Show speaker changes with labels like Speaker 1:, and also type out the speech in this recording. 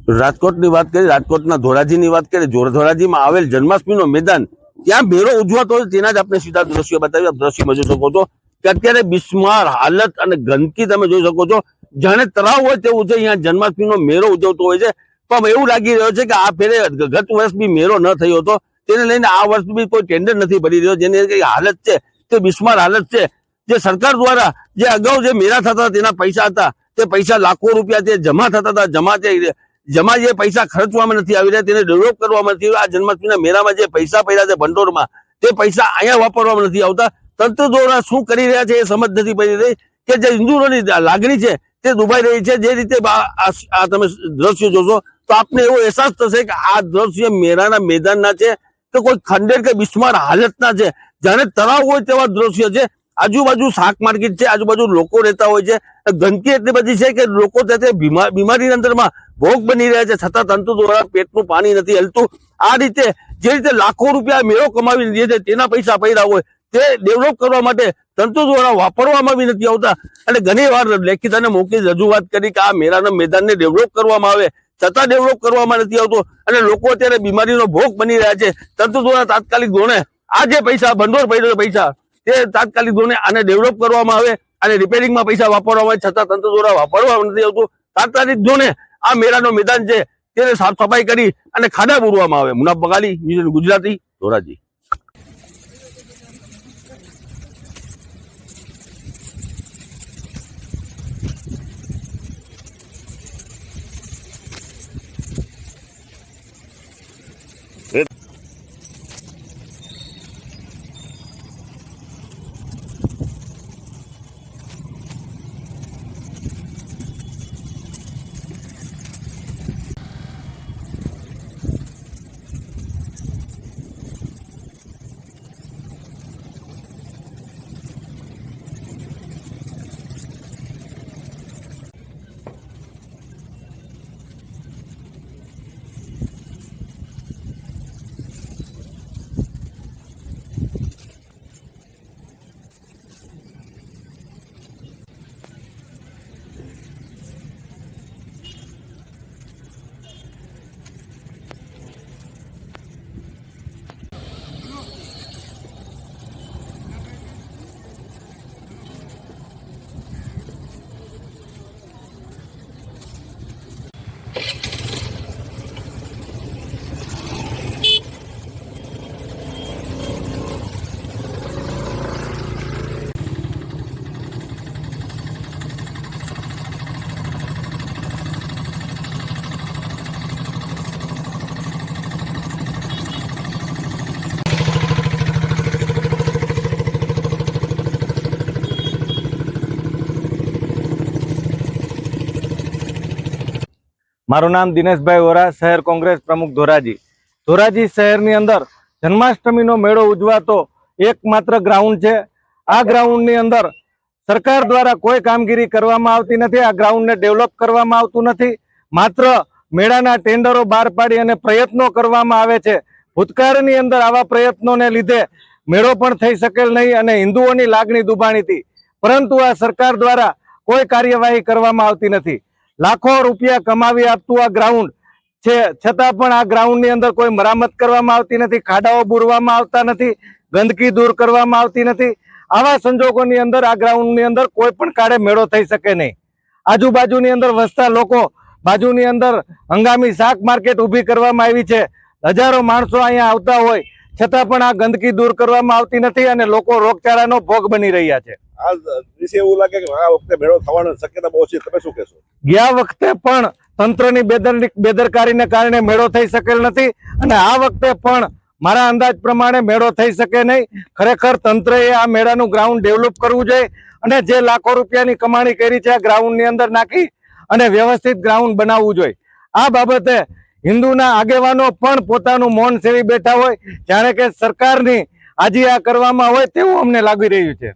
Speaker 1: રાજકોટની વાત કરીએ, રાજકોટના ધોરાજીની વાત કરીએ, ધોરાજીમાં આવેલ જન્માષ્ટમીનું મેદાન ત્યાં મેળો ઉજવાતો હોય તેના જ આપણે સીધા દ્રશ્યો બતાવ્યા. દ્રશ્યમાં જોઈ શકો છો કે અત્યારે બિસ્માર હાલત અને ગંદકી તમે જોઈ શકો છો, જાણે તળાવ હોય તેવું છે. અહીંયા જન્માષ્ટમીનો મેળો ઉજવતો હોય છે, પણ એવું લાગી રહ્યો છે કે આ ફેરે ગત વર્ષ બી મેળો ન થયો હતો, તેને લઈને આ વર્ષ બી કોઈ ટેન્ડર નથી ભરી રહ્યો. જેની હાલત છે તે બિસ્માર હાલત છે. જે સરકાર દ્વારા જે અગાઉ જે મેળા થતા હતા તેના પૈસા હતા, તે પૈસા લાખો રૂપિયા જે જમા થતા હતા, જમા જે પૈસા ખર્ચવામાં નથી આવી રહ્યા, તેને ડેવલપ કરવામાં નથી આવ્યા. આ જન્માષ્ટમીના મેળામાં જે પૈસા પડ્યા છે ભંડોળમાં, તે પૈસા અહીંયા વાપરવામાં નથી આવતા. તંત્ર દ્વારા શું કરી રહ્યા છે એ સમજ નથી પડી રહી કે જે હિન્દુઓની લાગણી છે તે દુભાઈ રહી છે. જે રીતે આ તમે દ્રશ્યો જોશો તો આપને એવો અહેસાસ થશે કે આ દ્રશ્ય મેળાના મેદાનના છે કે કોઈ ખંડેર કે બિસ્માર હાલતના છે, જાણે તળાવ હોય તેવા દ્રશ્ય છે. આજુબાજુ શાક માર્કેટ છે, આજુબાજુ લોકો રહેતા હોય છે, ગંદકી એટલી બધી છે કે લોકો તે બીમારીની અંદરમાં ભોગ બની રહ્યા છે, છતાં તંત્ર દ્વારા પેટનું પાણી નથી હલતું. આ રીતે જે રીતે લાખો રૂપિયા મેળો કમાવી દે છે, તેના પૈસા પડ્યા હોય તે ડેવલપ કરવા માટે તંત્ર દ્વારા વાપરવામાં બી નથી આવતા. અને ઘણી વાર લેખિત અને મૌખિક રજૂઆત કરી કે આ મેળાના મેદાનને ડેવલપ કરવામાં આવે, છતાં ડેવલપ કરવામાં નથી આવતો અને લોકો અત્યારે બીમારીનો ભોગ બની રહ્યા છે. તંત્ર દ્વારા તાત્કાલિક ધોરણે આ જે પૈસા ભંડોળ પડ્યો પૈસા તે તાત્કાલિક ધોરણે આને ડેવલપ કરવામાં આવે અને રિપેરિંગમાં પૈસા વાપરવામાં આવે, છતાં તંત્ર દ્વારા વાપરવામાં નથી આવતું. તાત્કાલિક ધોરણે આ મેળાનો મેદાન છે તેને સાફ સફાઈ કરી અને ખાડા પૂરવામાં આવે. મુનાફ બગાલી, ગુજરાતી, ધોરાજી.
Speaker 2: મારું નામ દિનેશભાઈ વોરા, શહેર કોંગ્રેસ પ્રમુખ ધોરાજી. ધોરાજી શહેરની અંદર જન્માષ્ટમીનો મેળો ઉજવાતો એકમાત્ર ગ્રાઉન્ડ છે. આ ગ્રાઉન્ડની અંદર સરકાર દ્વારા કોઈ કામગીરી કરવામાં આવતી નથી. આ ગ્રાઉન્ડને ડેવલપ કરવામાં આવતું નથી. માત્ર મેળાના ટેન્ડરો બહાર પાડી અને પ્રયત્નો કરવામાં આવે છે. ભૂતકાળની અંદર આવા પ્રયત્નોને લીધે મેળો પણ થઈ શકેલ નહીં અને હિન્દુઓની લાગણી દુભાણી હતી, પરંતુ આ સરકાર દ્વારા કોઈ કાર્યવાહી કરવામાં આવતી નથી. લાખો રૂપિયા કમાવી આપતું આ ગ્રાઉન્ડ છે, છતાં પણ આ ગ્રાઉન્ડની અંદર કોઈ મરામત કરવામાં આવતી નથી, ખાડાઓ બુરવામાં આવતા નથી, ગંદકી દૂર કરવામાં આવતી નથી. આવા સંજોગોની અંદર આ ગ્રાઉન્ડની અંદર કોઈ પણ કાળે મેળો થઈ શકે નહીં. આજુબાજુની અંદર વસતા લોકો, બાજુની અંદર હંગામી શાક માર્કેટ ઊભી કરવામાં આવી છે. હજારો માણસો અહીંયા આવતા હોય છતાં પણ આ ગંદકી દૂર કરવામાં આવતી નથી અને લોકો રોગચાળાનો ભોગ બની રહ્યા છે.
Speaker 3: આ વિશે એવું લાગે કે આ વખતે મેળો થવાની શક્યતા બહુ છે, તમે શું કહેશો?
Speaker 2: ગયા વખતે પણ તંત્રની બેદરકારીને કારણે મેળો થઈ શકેલ નથી અને આ વખતે પણ મારા અંદાજ પ્રમાણે મેળો થઈ શકે નહીં. ખરેખર તંત્રએ આ મેળાનું ગ્રાઉન્ડ ડેવલપ કરવું જોઈએ અને જે લાખો રૂપિયાની કમાણી કરી છે આ ગ્રાઉન્ડની અંદર નાખી અને વ્યવસ્થિત ગ્રાઉન્ડ બનાવવું જોઈએ. આ બાબતે હિન્દુના આગેવાનો પણ પોતાનું મૌન સેવી બેઠા હોય, જાણે કે સરકારની આજે આ કરવામાં હોય તેવું અમને લાગી રહ્યું છે.